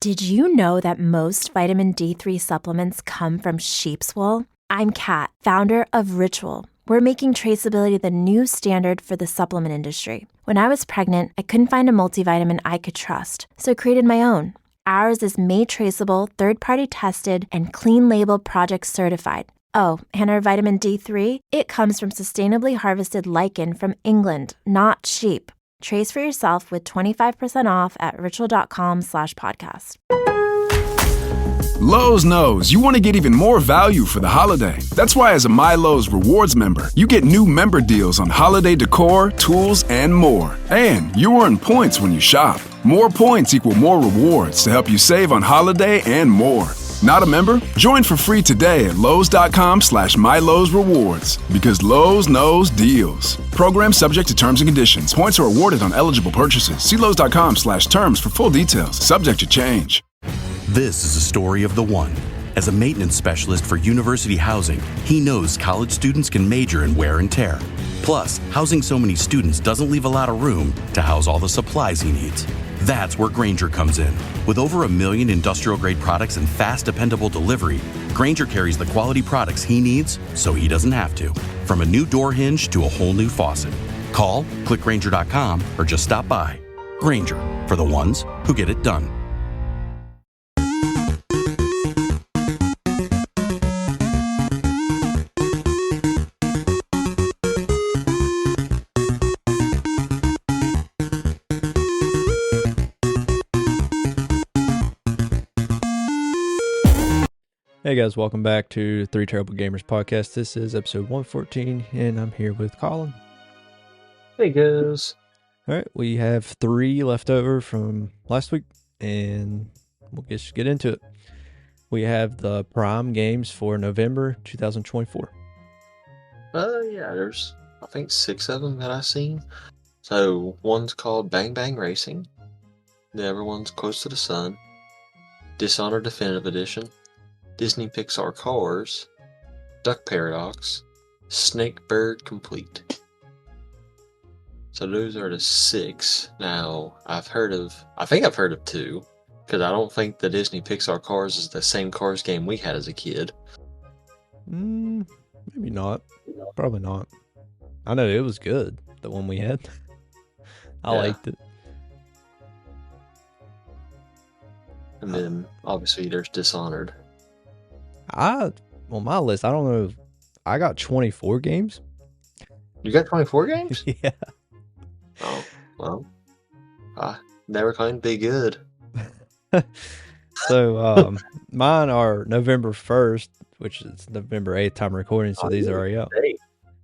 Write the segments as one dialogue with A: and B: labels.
A: Did you know that most vitamin D3 supplements come from sheep's wool? I'm Kat, founder of Ritual. We're making traceability the new standard for the supplement industry. When I was pregnant, I couldn't find a multivitamin I could trust, so I created my own. Ours is made traceable, third-party tested, and clean label project certified. Oh, and our vitamin D3, it comes from sustainably harvested lichen from England, not sheep. Trace for yourself with 25% off at ritual.com/podcast.
B: Lowe's knows you want to get even more value for the holiday. That's why as a My Lowe's Rewards member, you get new member deals on holiday decor, tools, and more. And you earn points when you shop. More points equal more rewards to help you save on holiday and more. Not a member? Join for free today at Lowe's.com/MyLowe'sRewards because Lowe's knows deals. Program subject to terms and conditions. Points are awarded on eligible purchases. See Lowe's.com/terms for full details. Subject to change.
C: This is a story of the one. As a maintenance specialist for university housing, he knows college students can major in wear and tear. Plus, housing so many students doesn't leave a lot of room to house all the supplies he needs. That's where Grainger comes in. With over 1 million industrial-grade products and fast, dependable delivery, Grainger carries the quality products he needs so he doesn't have to. From a new door hinge to a whole new faucet. Call, click Grainger.com, or just stop by. Grainger, for the ones who get it done.
D: Hey guys, welcome back to Three Terrible Gamers podcast. This is episode 114, and I'm here with Colin.
E: Hey guys.
D: All right, we have 3 left over from last week, and we'll just get into it. We have the Prime games for November 2024.
E: Yeah, there's I think 6 of them that I've seen. So one's called Bang Bang Racing. The other one's Close to the Sun. Dishonored Definitive Edition. Disney Pixar Cars, Duck Paradox, Snake Bird Complete. So those are the 6. Now, I think I've heard of 2, because I don't think the Disney Pixar Cars is the same Cars game we had as a kid.
D: Maybe not. Probably not. I know it was good, the one we had. I liked it.
E: And then, obviously, there's Dishonored.
D: On my list, I don't know. I got 24 games.
E: You got 24 games?
D: Yeah.
E: Oh, well. I never claimed to be good.
D: So, mine are November 1st, which is November 8th time recording, so these are already up.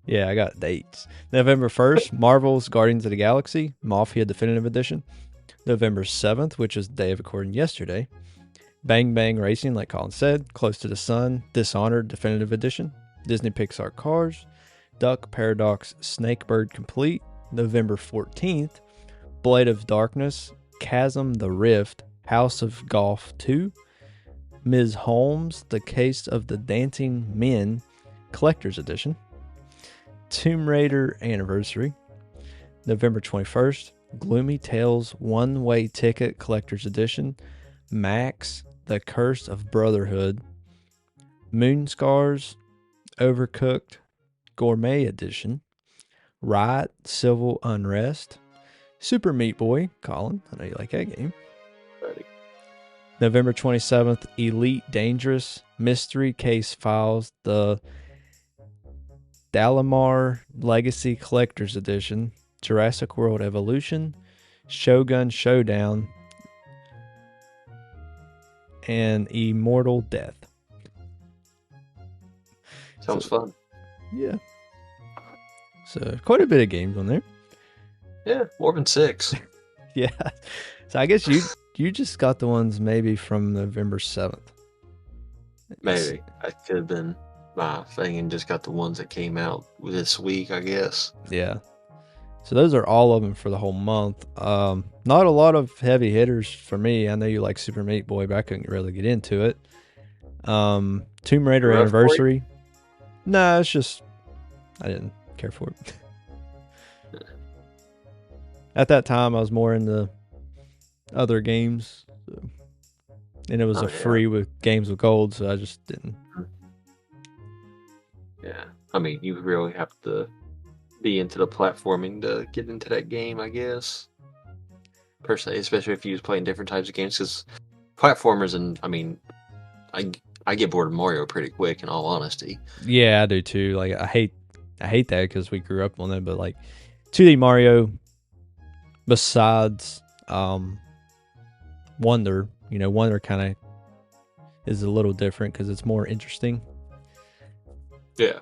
D: Yeah, I got dates. November 1st, Marvel's Guardians of the Galaxy, Mafia Definitive Edition. November 7th, which is the day of recording yesterday. Bang Bang Racing, like Colin said, Close to the Sun, Dishonored Definitive Edition, Disney Pixar Cars, Duck Paradox, Snake Bird Complete, November 14th, Blade of Darkness, Chasm the Rift, House of Golf 2, Ms. Holmes, The Case of the Dancing Men, Collector's Edition, Tomb Raider Anniversary, November 21st, Gloomy Tales One Way Ticket Collector's Edition, Max, The Curse of Brotherhood, Moon Scars, Overcooked, Gourmet Edition, Riot, Civil Unrest, Super Meat Boy, Colin, I know you like that game.
E: Ready.
D: November 27th, Elite Dangerous, Mystery Case Files, the Dalamar Legacy Collector's Edition, Jurassic World Evolution, Shogun Showdown, and Immortal Death.
E: Sounds fun.
D: Yeah. So, quite a bit of games on there.
E: Yeah, more than 6.
D: Yeah. So, I guess you just got the ones maybe from November 7th.
E: Maybe. I could have been my thing and just got the ones that came out this week, I guess.
D: Yeah. So those are all of them for the whole month. Not a lot of heavy hitters for me. I know you like Super Meat Boy, but I couldn't really get into it. Tomb Raider Anniversary. No, it's just I didn't care for it. At that time, I was more into other games. So. And it was free with games with gold, so I just didn't.
E: Yeah, I mean, you really have to be into the platforming to get into that game, I guess. Per se, especially if you was playing different types of games, because platformers, and I mean, I get bored of Mario pretty quick, in all honesty.
D: Yeah, I do too. Like I hate that because we grew up on it, but like 2D Mario, besides Wonder, Wonder kind of is a little different because it's more interesting.
E: Yeah.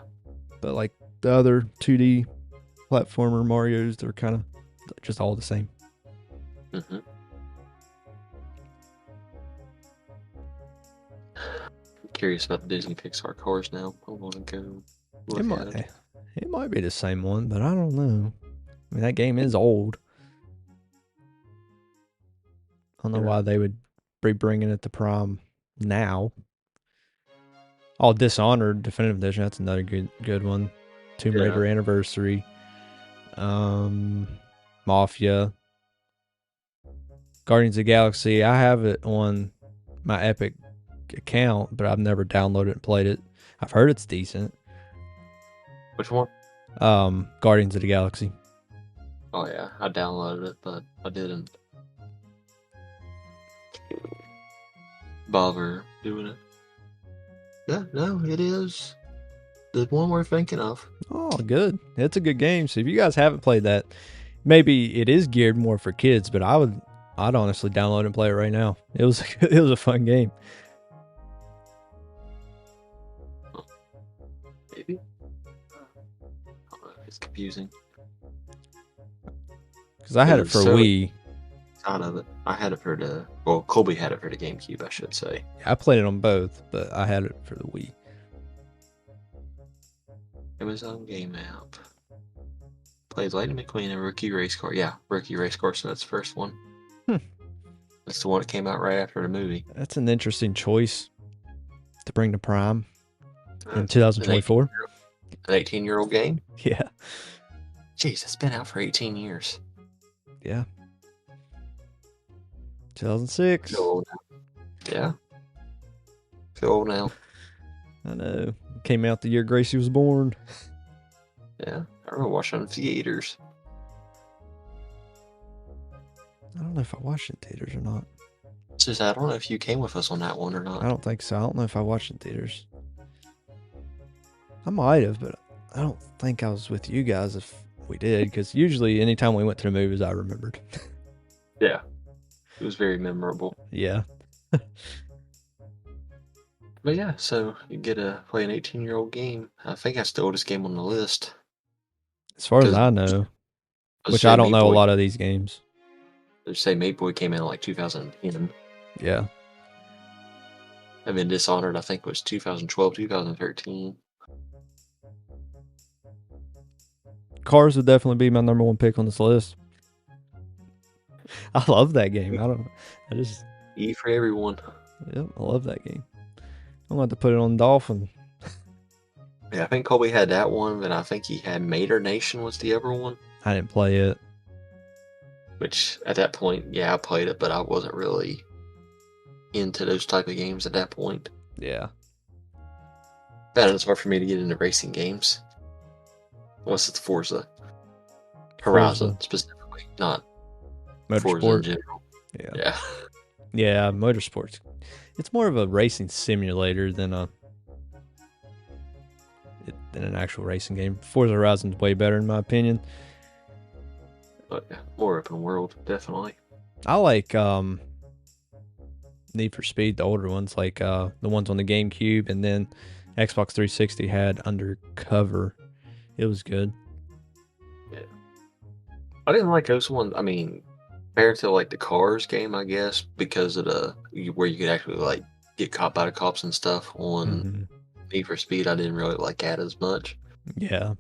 D: But like the other 2D platformer Marios, they're kind of just all the same.
E: Mm-hmm. I'm curious about the Disney Pixar cars now. I want to go look at it.
D: It might be the same one, but I don't know. I mean, that game is old. I don't know why they would be bringing it to Prime now. Oh, Dishonored Definitive Edition. That's another good one. Tomb Raider Anniversary. Mafia. Guardians of the Galaxy. I have it on my Epic account, but I've never downloaded and played it. I've heard it's decent.
E: Which one?
D: Guardians of the Galaxy.
E: Oh yeah, I downloaded it, but I didn't bother doing it. Yeah, no, it is the one we're thinking of.
D: Oh, good. It's a good game. So if you guys haven't played that, maybe it is geared more for kids, but I'd honestly download and play it right now. It was a fun game.
E: Maybe. It's confusing.
D: Because I had it for Wii.
E: Out of it. I had it for Colby had it for the GameCube, I should say.
D: I played it on both, but I had it for the Wii.
E: Amazon Game App. Plays Lightning McQueen and Rookie Race Car. Yeah, Rookie Race Car, so that's the first one. That's the one that came out right after the movie.
D: That's an interesting choice to bring to Prime in 2024.
E: An 18-year-old game?
D: Yeah.
E: Jeez, it's been out for 18 years.
D: Yeah. 2006.
E: Feel old now. Yeah. Feel old now.
D: I know. It came out the year Gracie was born.
E: Yeah. I remember watching it in theaters.
D: I don't know if I watched it in theaters or not.
E: It's just, I don't know if you came with us on that one or not.
D: I don't think so. I don't know if I watched it in theaters. I might have, but I don't think I was with you guys if we did, because usually anytime we went to the movies, I remembered.
E: Yeah. It was very memorable.
D: Yeah.
E: But yeah, so you get to play an 18-year-old game. I think that's the oldest game on the list.
D: As far as I know. Which I don't know a lot of these games.
E: They say Meat Boy came in like 2010.
D: Yeah.
E: And then Dishonored, I think, was 2012, 2013.
D: Cars would definitely be my number one pick on this list. I love that game.
E: E for everyone.
D: Yep, I love that game. I'm going to put it on Dolphin.
E: Yeah, I think Colby had that one, and I think he had Mater Nation was the other one.
D: I didn't play it.
E: Which, at that point, yeah, I played it, but I wasn't really into those type of games at that point.
D: Yeah.
E: And it's hard for me to get into racing games. Unless it's Forza. Horizon, specifically, not Forza in general. Yeah.
D: Yeah, motorsports. It's more of a racing simulator than an actual racing game. Forza Horizon's way better in my opinion.
E: But yeah, more open world, definitely.
D: I like Need for Speed, the older ones, like the ones on the GameCube, and then Xbox 360 had Undercover. It was good.
E: Yeah. I didn't like those ones. I mean, compared to like the Cars game, I guess, because of where you could actually like get caught by the cops and stuff on Need for Speed, I didn't really like that as much.
D: Yeah.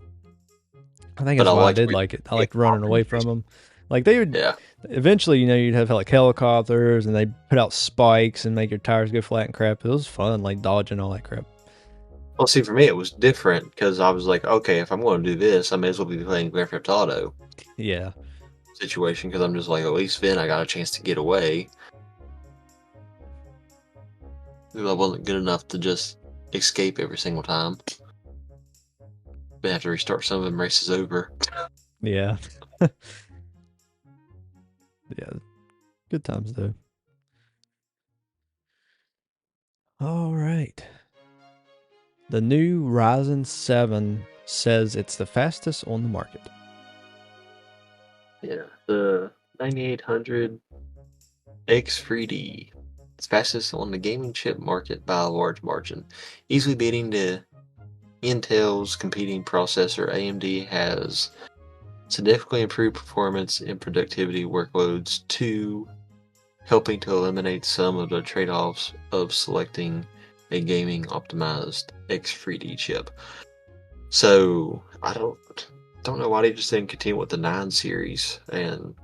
D: I think that's why I did like it. I liked running away from them. Like they would, eventually, you'd have like helicopters and they'd put out spikes and make your tires go flat and crap. It was fun, like dodging all that crap.
E: Well, see, for me, it was different because I was like, okay, if I'm going to do this, I may as well be playing Grand Theft Auto.
D: Yeah.
E: Situation, because I'm just like, at least then I got a chance to get away. I wasn't good enough to just escape every single time. They have to restart some of them races over.
D: Yeah. Yeah. Good times though. All right. The new Ryzen 7 says it's the fastest on the market.
E: Yeah, the 9800 X3D. It's fastest on the gaming chip market by a large margin, easily beating the Intel's competing processor. AMD has significantly improved performance and productivity workloads to helping to eliminate some of the trade-offs of selecting a gaming optimized X3D chip. So I don't know why they just didn't continue with the 9 series and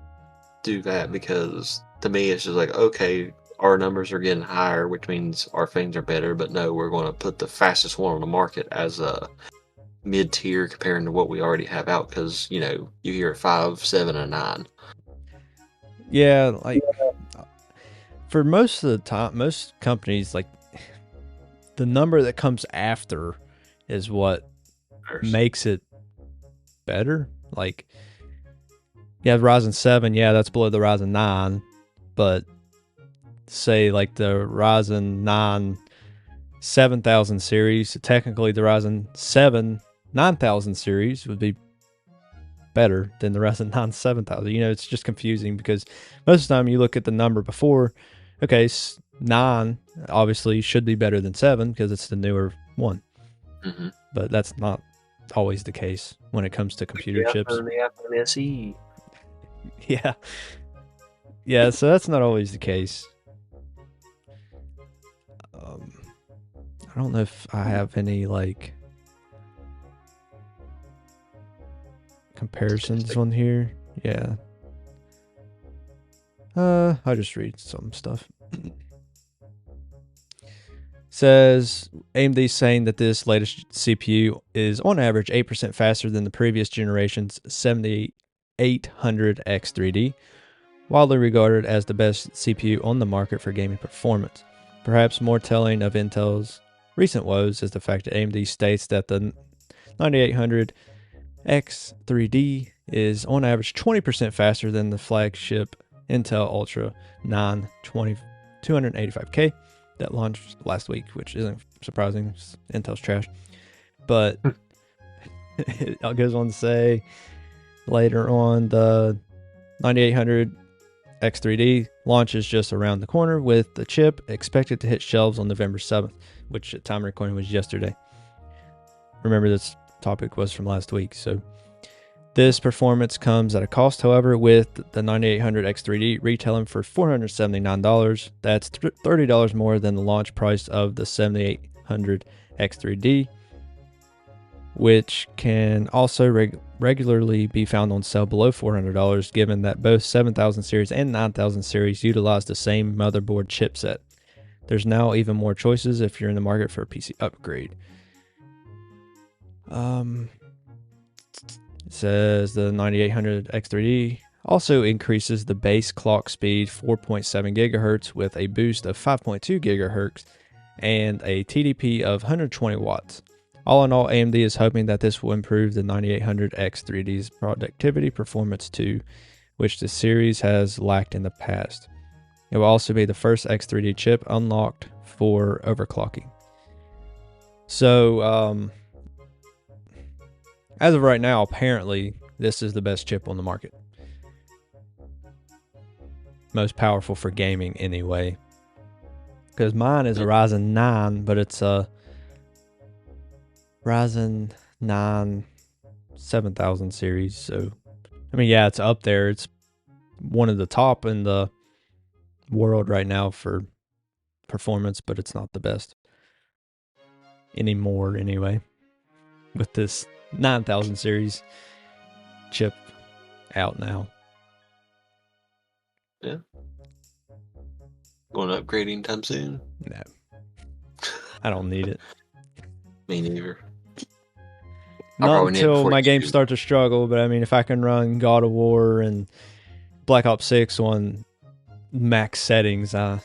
E: do that, because to me it's just like, okay, our numbers are getting higher, which means our things are better, but no, we're going to put the fastest one on the market as a mid-tier comparing to what we already have out, because you hear 5, 7, and 9.
D: Yeah, like for most of the time, most companies, like the number that comes after is what makes it better. Like, yeah, Ryzen 7, yeah, that's below the Ryzen 9, but say like the Ryzen 9 7000 series, technically the Ryzen 7 9000 series would be better than the Ryzen 9 7000. It's just confusing because most of the time you look at the number before, okay, 9 obviously should be better than 7 because it's the newer one.
E: Mm-hmm.
D: But that's not always the case when it comes to computer chips.
E: The iPhone SE.
D: Yeah. Yeah, so that's not always the case. I don't know if I have any like comparisons on here. Yeah. I'll just read some stuff. Says AMD saying that this latest CPU is on average 8% faster than the previous generation's 7800 X3D, widely regarded as the best CPU on the market for gaming performance. Perhaps more telling of Intel's recent woes is the fact that AMD states that the 9800 X3D is on average 20% faster than the flagship Intel Ultra 9 285K that launched last week, which isn't surprising. Intel's trash. But it goes on to say later on, the 9800 X3D launches just around the corner, with the chip expected to hit shelves on November 7th, which at time of recording was yesterday. Remember, this topic was from last week. So this performance comes at a cost, however, with the 9800 X3D retailing for $479. That's $30 more than the launch price of the 7800 X3D, which can also regularly be found on sale below $400, given that both 7000 series and 9000 series utilize the same motherboard chipset. There's now even more choices if you're in the market for a PC upgrade. It says the 9800 X3D also increases the base clock speed 4.7 gigahertz with a boost of 5.2 gigahertz and a TDP of 120 watts. All in all, AMD is hoping that this will improve the 9800 X3D's productivity performance too, which the series has lacked in the past. It will also be the first X3D chip unlocked for overclocking. So, as of right now, apparently, this is the best chip on the market. Most powerful for gaming, anyway. Because mine is a Ryzen 9, but it's a Ryzen 9 7000 series. So, I mean, yeah, it's up there. It's one of the top in the world right now for performance, but it's not the best anymore, anyway. With this 9000 series chip out now.
E: Yeah. Going to upgrade anytime soon?
D: No. I don't need it.
E: Me neither.
D: Not until my games start to struggle, but I mean, if I can run God of War and Black Ops 6 on max settings, I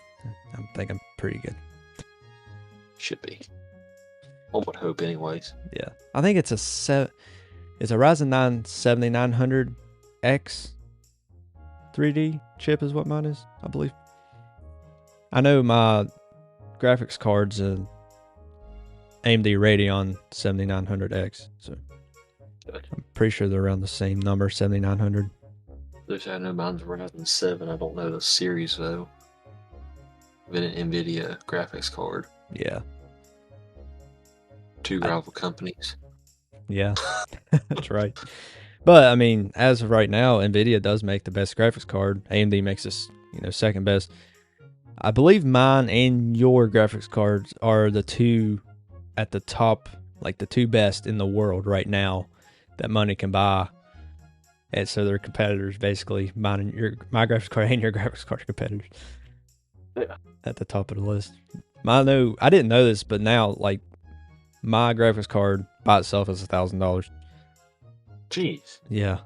D: think I'm pretty good.
E: Should be. One would hope, anyways.
D: Yeah, I think it's a Ryzen 9 7900X 3D chip is what mine is, I believe. I know my graphics card's an AMD Radeon 7900X, so
E: Good.
D: I'm pretty sure they're around the same number, 7900.
E: I know mine's Ryzen 7. I don't know the series, though. Been an NVIDIA graphics card.
D: Yeah.
E: Two rival companies.
D: Yeah, that's right. But I mean, as of right now, NVIDIA does make the best graphics card. AMD makes this, second best. I believe mine and your graphics cards are the two at the top, like the two best in the world right now that money can buy. And so they're competitors, basically. My graphics card and your graphics card are competitors.
E: Yeah.
D: At the top of the list. I didn't know this, but now, like, my graphics card by itself is $1,000.
E: Jeez.
D: Yeah.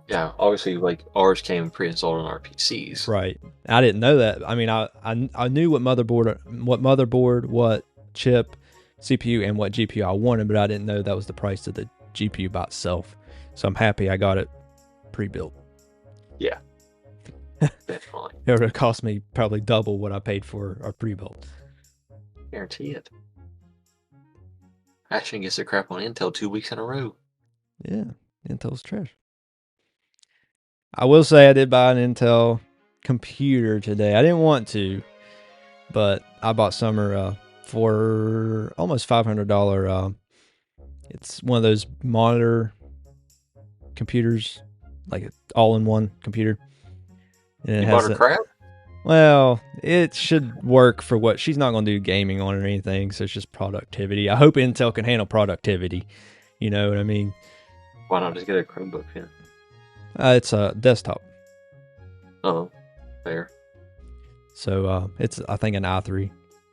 E: Yeah, obviously, like, ours came pre-installed on our PCs.
D: Right. I didn't know that. I mean, I knew what motherboard, what chip, CPU, and what GPU I wanted, but I didn't know that was the price of the GPU by itself. So I'm happy I got it pre-built.
E: Yeah. Definitely.
D: It would have cost me probably double what I paid for a pre-built.
E: Guarantee it. Action gets the crap on Intel 2 weeks in a row.
D: Yeah, Intel's trash. I will say I did buy an Intel computer today. I didn't want to, but I bought Summer for almost $500. It's one of those monitor computers, like an all-in-one computer. And
E: You bought her crap?
D: Well, it should work for what she's not going to do gaming on or anything, so it's just productivity. I hope Intel can handle productivity. You know what I mean?
E: Why not just get a Chromebook here?
D: It's a desktop.
E: Oh, fair.
D: So it's, I think, an i3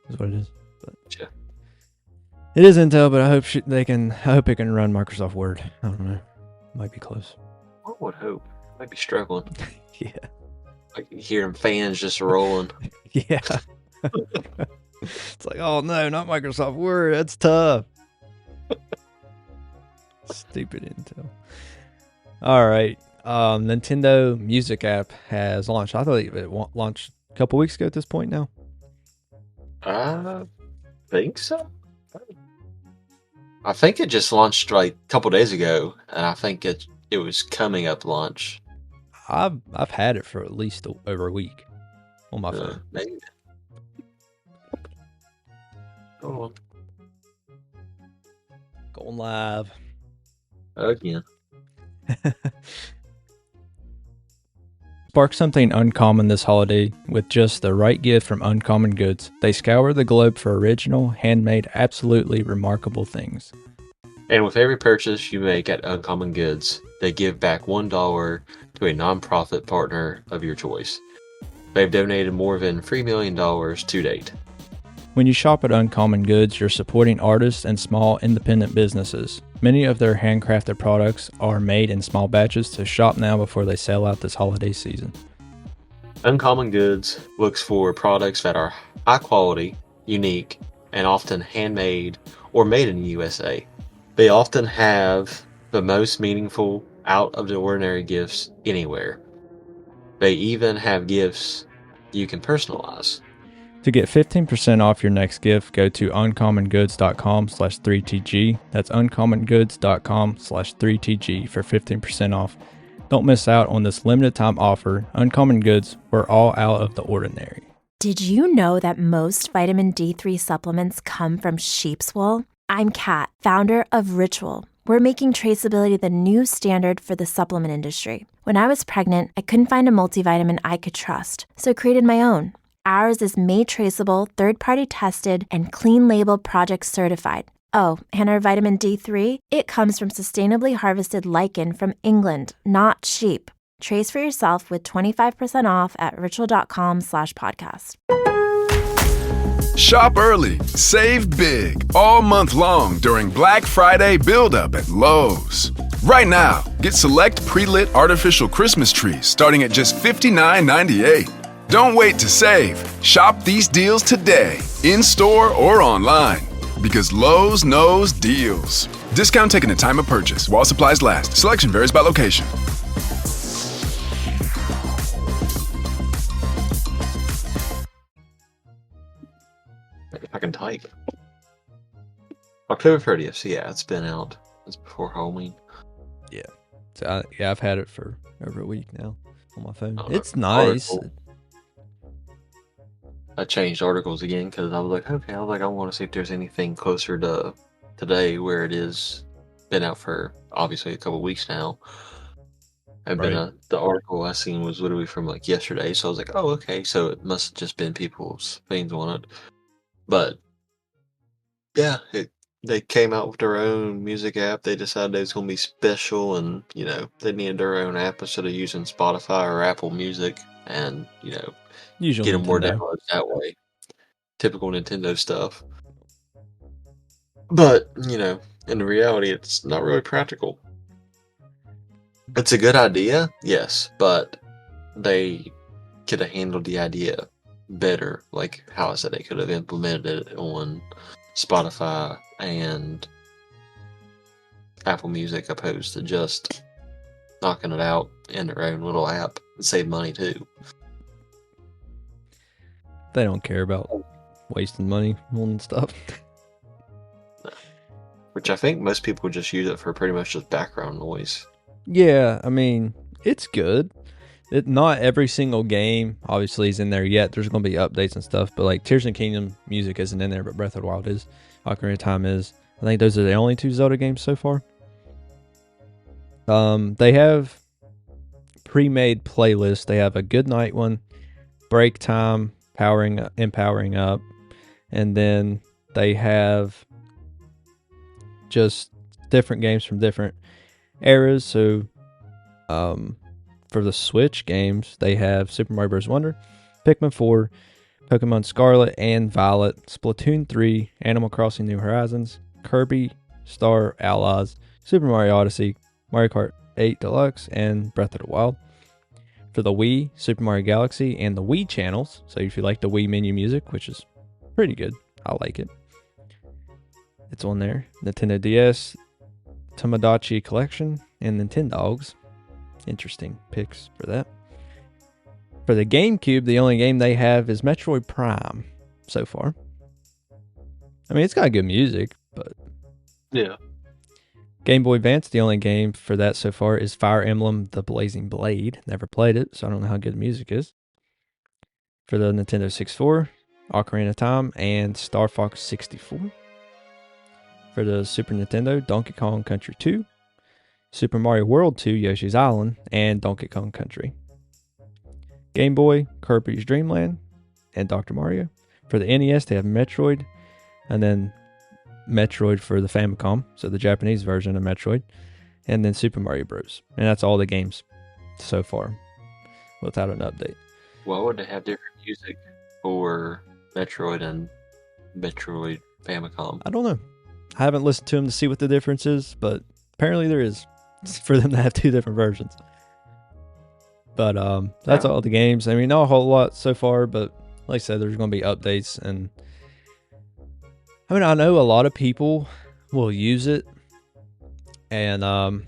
D: is what it is. But
E: yeah.
D: It is Intel, but I hope I hope it can run Microsoft Word. I don't know. Might be close.
E: I would hope. Might be struggling.
D: Yeah.
E: I can hear them fans just rolling.
D: Yeah. It's like, oh no, not Microsoft Word. That's tough. Stupid Intel. All right. Nintendo Music app has launched. I thought it launched a couple weeks ago at this point now.
E: I think so. I think it just launched like a couple days ago, and I think it was coming up launch.
D: I've had it for at least over a week on my phone.
E: Maybe. Go on.
D: Going live.
E: Again.
D: Spark something uncommon this holiday with just the right gift from Uncommon Goods. They scour the globe for original, handmade, absolutely remarkable things.
E: And with every purchase you make at Uncommon Goods, they give back $1 to a nonprofit partner of your choice. They've donated more than $3 million to date.
D: When you shop at Uncommon Goods, you're supporting artists and small independent businesses. Many of their handcrafted products are made in small batches, so shop now before they sell out this holiday season.
E: Uncommon Goods looks for products that are high quality, unique, and often handmade or made in the USA. They often have the most meaningful, out-of-the-ordinary gifts anywhere. They even have gifts you can personalize.
D: To get 15% off your next gift, go to uncommongoods.com/3TG. That's uncommongoods.com/3TG for 15% off. Don't miss out on this limited time offer. Uncommon Goods, we're all out of the ordinary.
A: Did you know that most vitamin D3 supplements come from sheep's wool? I'm Kat, founder of Ritual. We're making traceability the new standard for the supplement industry. When I was pregnant, I couldn't find a multivitamin I could trust, so I created my own. Ours is made traceable, third-party tested, and clean label project certified. Oh, and our vitamin D3? It comes from sustainably harvested lichen from England, not sheep. Trace for yourself with 25% off at ritual.com/podcast.
B: Shop early, save big, all month long during Black Friday build-up at Lowe's. Right now, get select pre-lit artificial Christmas trees starting at just $59.98. Don't wait to save. Shop these deals today, in-store or online. Because Lowe's knows deals. Discount taken at time of purchase while supplies last. Selection varies by location.
E: If I can type. October 30th, so yeah, it's been out. It's before Halloween.
D: Yeah. So I've had it for over a week now on my phone.
E: Oh,
D: It's nice.
E: I changed articles again because I was like, okay, I want to see if there's anything closer to today where it is been out for obviously a couple weeks now. And
D: Right.
E: the article I seen was literally from like yesterday, so I was like, oh, okay, so it must have just been people's things on it. But yeah, they came out with their own music app. They decided it was going to be special, and they needed their own app instead of using Spotify or Apple Music, and
D: Usually
E: get them more
D: Nintendo.
E: downloads that way. Typical Nintendo stuff. But in reality, it's not really practical. It's a good idea, yes, but they could have handled the idea better. Like how I said, they could have implemented it on Spotify and Apple Music opposed to just knocking it out in their own little app and save money too.
D: They don't care about wasting money on stuff.
E: Which I think most people just use it for pretty much just background noise.
D: Yeah, I mean, it's good. Not every single game obviously is in there yet. There's going to be updates and stuff, but like Tears of the Kingdom music isn't in there, but Breath of the Wild is. Ocarina of Time is. I think those are the only 2 Zelda games so far. They have pre-made playlists. They have a good night one, break time, empowering up, and then they have just different games from different eras. So for the Switch games, they have Super Mario Bros. Wonder, Pikmin 4, Pokemon Scarlet and Violet, Splatoon 3, Animal Crossing New Horizons, Kirby Star Allies, Super Mario Odyssey, Mario Kart 8 Deluxe, and Breath of the Wild. For the Wii, Super Mario Galaxy, and the Wii channels. So if you like the Wii menu music, which is pretty good, I like it. It's on there. Nintendo DS, Tomodachi Collection, and Nintendogs. Interesting picks for that. For the GameCube, the only game they have is Metroid Prime so far. I mean, it's got good music, but
E: yeah.
D: Game Boy Advance, the only game for that so far is Fire Emblem The Blazing Blade. Never played it, so I don't know how good the music is. For the Nintendo 64, Ocarina of Time and Star Fox 64. For the Super Nintendo, Donkey Kong Country 2, Super Mario World 2, Yoshi's Island, and Donkey Kong Country. Game Boy, Kirby's Dream Land, and Dr. Mario. For the NES, they have Metroid, and then Metroid for the Famicom, so the Japanese version of Metroid, and then Super Mario Bros. And that's all the games so far without an update.
E: Why would they have different music for Metroid and Metroid Famicom?
D: I don't know. I haven't listened to them to see what the difference is, but apparently there is for them to have 2 different versions. But that's all the games. I mean, not a whole lot so far, but like I said, there's going to be updates. And I mean, I know a lot of people will use it, and a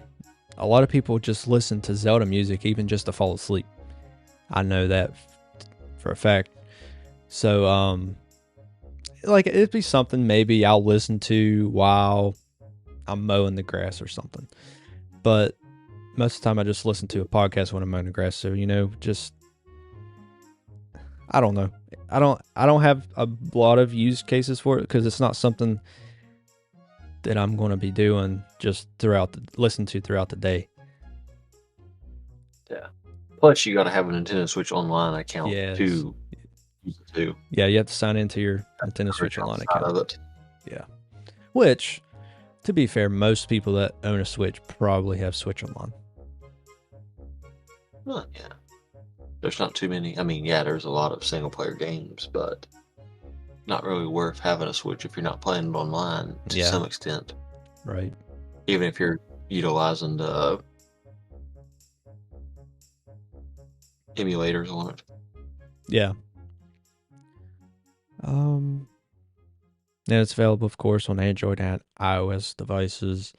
D: lot of people just listen to Zelda music even just to fall asleep. I know that for a fact. So, like, it'd be something maybe I'll listen to while I'm mowing the grass or something. But most of the time I just listen to a podcast when I'm mowing the grass. So, just, I don't know. I don't have a lot of use cases for it because it's not something that I'm going to be doing just listen to throughout the day.
E: Yeah. Plus, you got to have a Nintendo Switch Online account to use it too.
D: Yeah, you have to sign into your Nintendo Switch Online account.
E: Of it.
D: Yeah. Which, to be fair, most people that own a Switch probably have Switch Online.
E: Well, yeah. There's not too many. I mean, yeah, there's a lot of single-player games, but not really worth having a Switch if you're not playing it online to some extent.
D: Right.
E: Even if you're utilizing the emulators on it.
D: Yeah. And it's available, of course, on Android and iOS devices.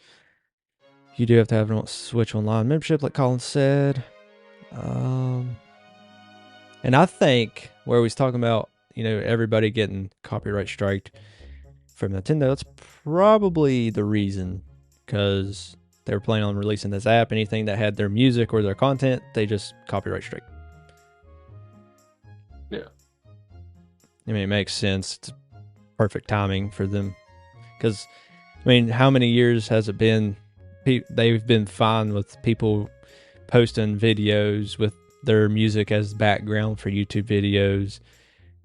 D: You do have to have a Switch Online membership, like Colin said. And I think where we was talking about, everybody getting copyright striked from Nintendo, that's probably the reason, because they were planning on releasing this app. Anything that had their music or their content, they just copyright strike.
E: Yeah.
D: I mean, it makes sense. It's perfect timing for them. Because, how many years has it been? They've been fine with people posting videos with their music as background for YouTube videos,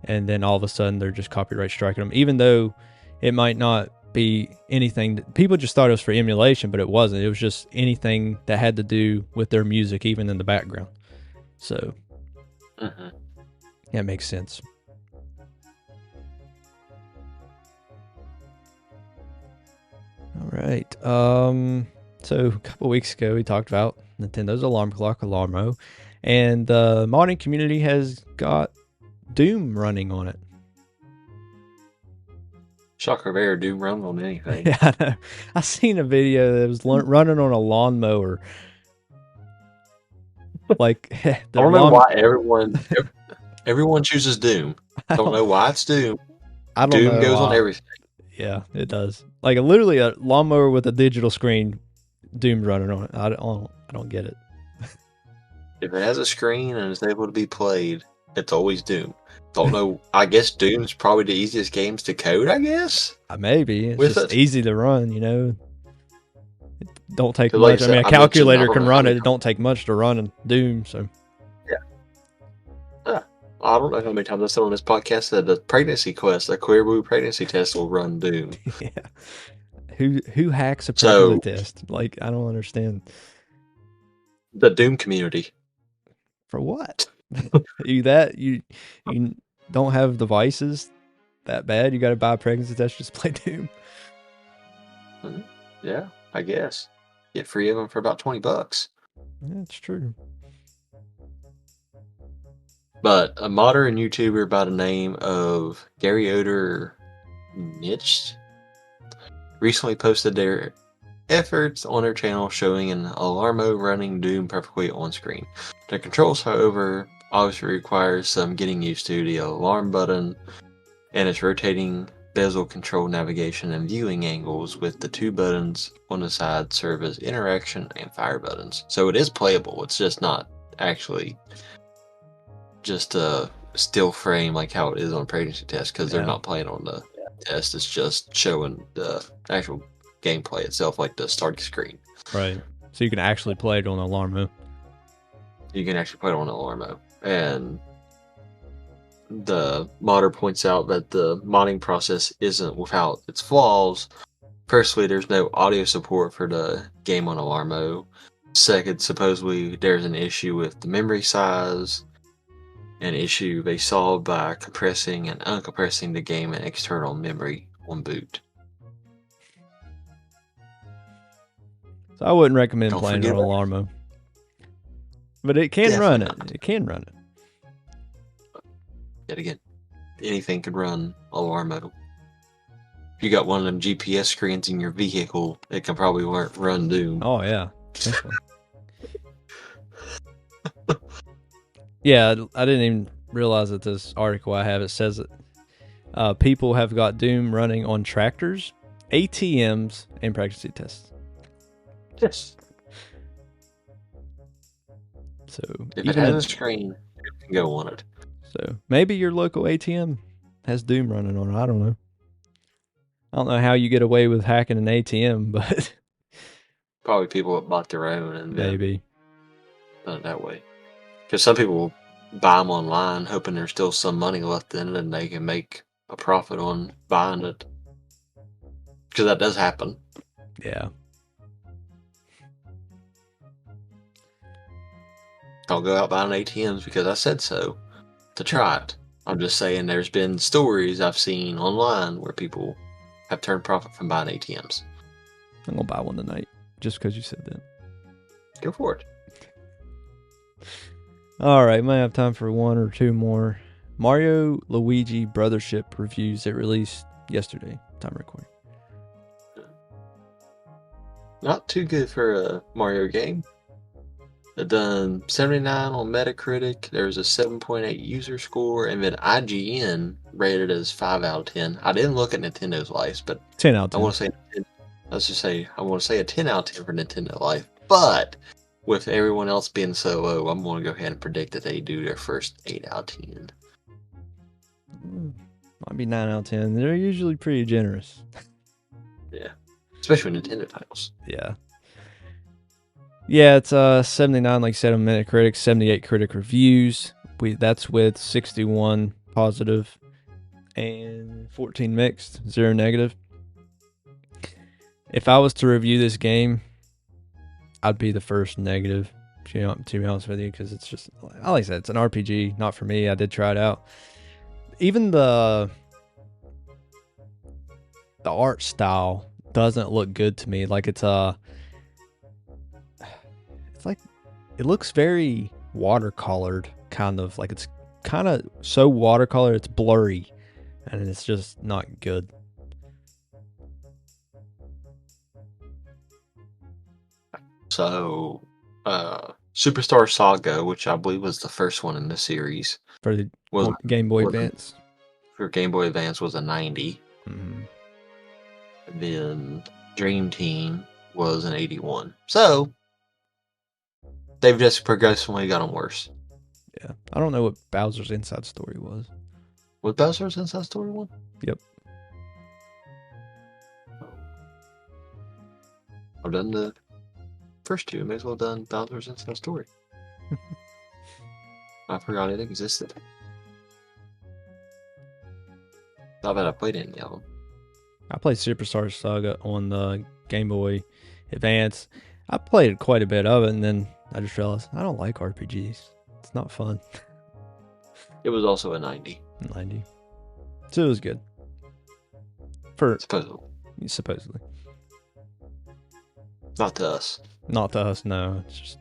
D: and then all of a sudden they're just copyright striking them, even though it might not be anything people just thought it was for emulation, but it wasn't. It was just anything that had to do with their music, even in the background. So yeah, it makes sense. All right. So a couple weeks ago, we talked about Nintendo's alarm clock, Alarmo, and the modding community has got Doom running on it.
E: Shocker bear, Doom run on anything.
D: Yeah, I know. I seen a video that was running on a lawnmower. Like,
E: I don't know why everyone chooses Doom. Don't know why it's Doom.
D: I don't know.
E: Doom goes on everything.
D: Yeah, it does. Like literally a lawnmower with a digital screen, Doom running on it. I don't get it.
E: If it has a screen and it's able to be played, it's always Doom. Don't know. I guess Doom's probably the easiest games to code, I guess.
D: Maybe. It's just easy to run, It don't take much.
E: Like I said,
D: a calculator can run it. It don't take much to run in Doom, so.
E: Yeah. I don't know how many times I said on this podcast that the pregnancy quest, the Queerboo pregnancy test will run Doom.
D: Yeah. Who hacks a pregnancy test? Like, I don't understand.
E: The Doom community.
D: For what? You don't have devices that bad? You got to buy a pregnancy test just to play Doom?
E: Yeah, I guess. Get free of them for about $20.
D: That's true.
E: But a modder and YouTuber by the name of Gary Oder Nitsch recently posted their efforts on their channel showing an Alarmo running Doom perfectly on screen. The controls, however, obviously requires some getting used to. The alarm button and its rotating bezel control navigation and viewing angles, with the two buttons on the side serve as interaction and fire buttons. So it is playable. It's just not actually just a still frame like how it is on pregnancy test, because they're not playing on the test. It's just showing the actual gameplay itself, like the start screen.
D: Right. So you can actually play it on Alarmo.
E: You can actually play it on Alarmo. And the modder points out that the modding process isn't without its flaws. Firstly, there's no audio support for the game on Alarmo. Second, supposedly there's an issue with the memory size, an issue they solved by compressing and uncompressing the game in external memory on boot.
D: So I wouldn't recommend playing on Alarmo. But it can run it. It can run it.
E: Yet again, anything could run Alarmo. If you got one of them GPS screens in your vehicle, it can probably run Doom.
D: Oh, yeah. Yeah, I didn't even realize that this article I have, it says that people have got Doom running on tractors, ATMs, and pregnancy tests.
E: Yes.
D: So
E: if it has a screen, it can go on it.
D: So maybe your local ATM has Doom running on it. I don't know. I don't know how you get away with hacking an ATM, but
E: probably people that bought their own and
D: maybe
E: done it that way. Because some people will buy them online, hoping there's still some money left in it, and they can make a profit on buying it. Because that does happen.
D: Yeah.
E: Don't go out buying ATMs because I said so to try it. I'm just saying there's been stories I've seen online where people have turned profit from buying ATMs.
D: I'm going to buy one tonight just because you said that.
E: Go for it.
D: All right, might have time for one or two more. Mario Luigi Brothership reviews. It released yesterday. Time recording.
E: Not too good for a Mario game. It done 79 on Metacritic. There's a 7.8 user score, and then IGN rated it as 5 out of 10. I didn't look at Nintendo's Life, but
D: 10 out of 10.
E: I want to say, I want to say a 10 out of 10 for Nintendo Life. But with everyone else being so low, I'm going to go ahead and predict that they do their first 8 out of 10.
D: Might be 9 out of 10. They're usually pretty generous.
E: Yeah, especially with Nintendo titles.
D: Yeah. Yeah, it's 79, like you said, on Metacritic, 78 critic reviews. That's with 61 positive and 14 mixed, 0 negative. If I was to review this game, I'd be the first negative, to be honest with you, because it's just, like I said, it's an RPG, not for me. I did try it out. Even the art style doesn't look good to me. Like it's like it looks very watercolored, kind of like it's kind of so watercolor it's blurry, and it's just not good.
E: So, Superstar Saga, which I believe was the first one in the series,
D: For the Game Boy Advance.
E: For Game Boy Advance was a 90.
D: Mm-hmm.
E: Then Dream Team was an 81. So they've just progressively gotten worse.
D: Yeah, I don't know what Bowser's Inside Story was.
E: Was Bowser's Inside Story one?
D: Yep.
E: I've done the first two. May as well have done Bowser's Inside Story. I forgot it existed. Not that I played any of them.
D: I played Superstar Saga on the Game Boy Advance. I played quite a bit of it, and then I just realized I don't like RPGs. It's not fun.
E: It was also a 90.
D: 90. So it was good. For
E: Supposedly.
D: supposedly.
E: Not to us.
D: Not to us, no. It's just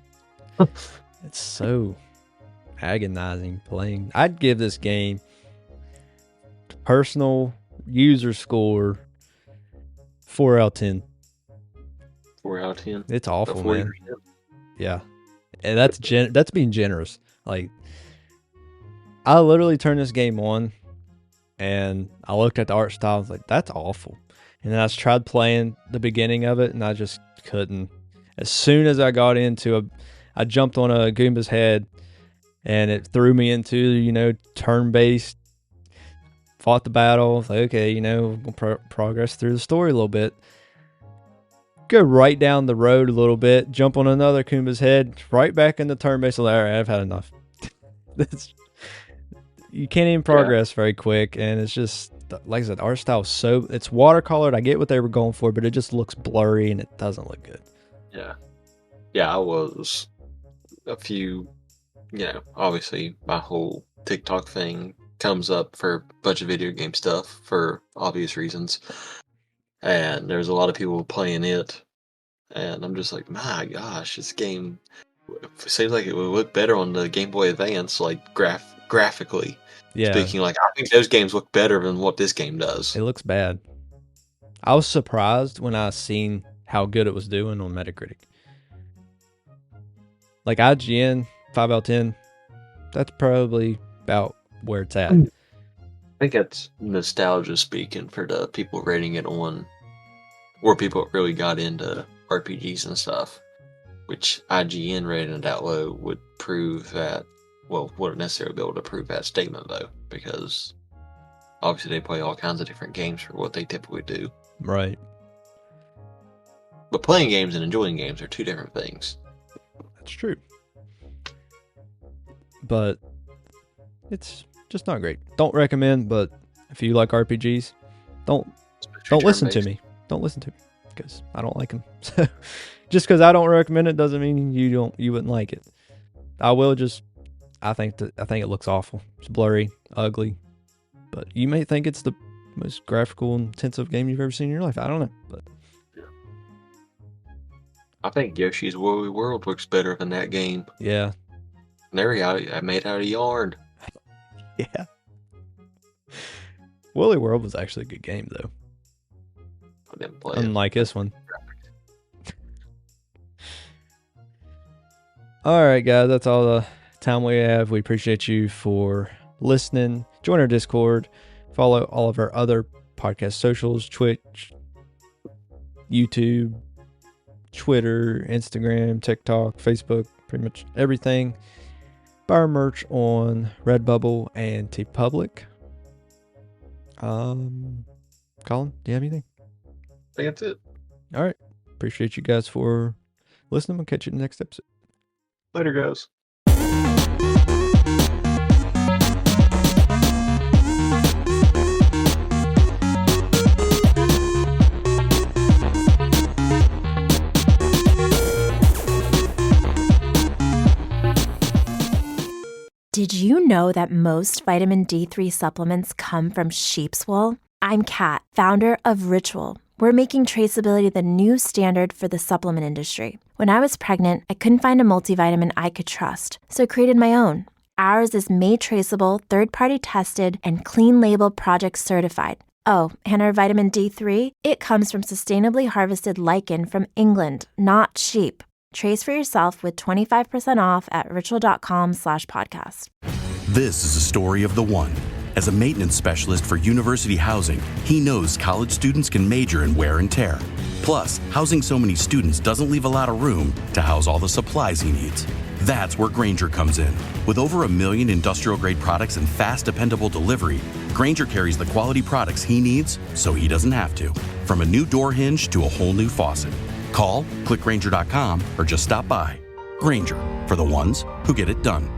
D: it's so agonizing playing. I'd give this game personal user score 4 out of 10.
E: 4 out of 10.
D: It's awful,
E: Before
D: man. Yeah. And that's being generous. Like, I literally turned this game on and I looked at the art style. I was like, that's awful. And then I tried playing the beginning of it and I just couldn't. As soon as I got into I jumped on a Goomba's head and it threw me into, turn-based, fought the battle. I was like, okay, we'll progress through the story a little bit. Go right down the road a little bit, jump on another Goomba's head, right back in the turn-based. All right, I've had enough. You can't even progress very quick, and it's just, like I said, art style it's watercolored. I get what they were going for, but it just looks blurry and it doesn't look good.
E: Yeah. Yeah, I was a few, obviously my whole TikTok thing comes up for a bunch of video game stuff for obvious reasons. And there's a lot of people playing it. And I'm just like, my gosh, this game seems like it would look better on the Game Boy Advance, like graphically.
D: Yeah.
E: Speaking, like, I think those games look better than what this game does.
D: It looks bad. I was surprised when I seen how good it was doing on Metacritic. Like IGN, 5 out of 10, that's probably about where it's at.
E: I think that's nostalgia speaking for the people rating it on, or people that really got into RPGs and stuff, which IGN rating it that low would prove that, well, wouldn't necessarily be able to prove that statement though, because obviously they play all kinds of different games for what they typically do.
D: Right.
E: But playing games and enjoying games are two different things.
D: That's true. But it's just not great. Don't recommend, but if you like RPGs, don't listen to me. Don't listen to me because I don't like them. So just because I don't recommend it doesn't mean you wouldn't like it. I think it looks awful. It's blurry, ugly. But you may think it's the most graphical, intensive game you've ever seen in your life. I don't know, but
E: I think Yoshi's Woolly World looks better than that game.
D: Yeah.
E: They're made out of yarn.
D: Yeah. Woolly World was actually a good game, though.
E: I didn't play it.
D: Unlike this one. All right, guys, that's all the time we have. We appreciate you for listening. Join our Discord. Follow all of our other podcast socials, Twitch, YouTube, Twitter, Instagram, TikTok, Facebook, pretty much everything. Buy our merch on Redbubble and TeePublic. Colin, do you have anything?
E: I think that's it.
D: All right. Appreciate you guys for listening. We'll catch you in the next episode.
E: Later, guys.
A: Did you know that most vitamin D3 supplements come from sheep's wool? I'm Kat, founder of Ritual. We're making traceability the new standard for the supplement industry. When I was pregnant, I couldn't find a multivitamin I could trust, so I created my own. Ours is made traceable, third-party tested, and clean label project certified. Oh, and our vitamin D3? It comes from sustainably harvested lichen from England, not sheep. Trace for yourself with 25% off at ritual.com/podcast.
C: This is a story of the one. As a maintenance specialist for university housing, he knows college students can major in wear and tear. Plus, housing so many students doesn't leave a lot of room to house all the supplies he needs. That's where Grainger comes in. With over 1 million industrial-grade products and fast, dependable delivery, Grainger carries the quality products he needs so he doesn't have to. From a new door hinge to a whole new faucet. Call, click Grainger.com, or just stop by. Grainger, for the ones who get it done.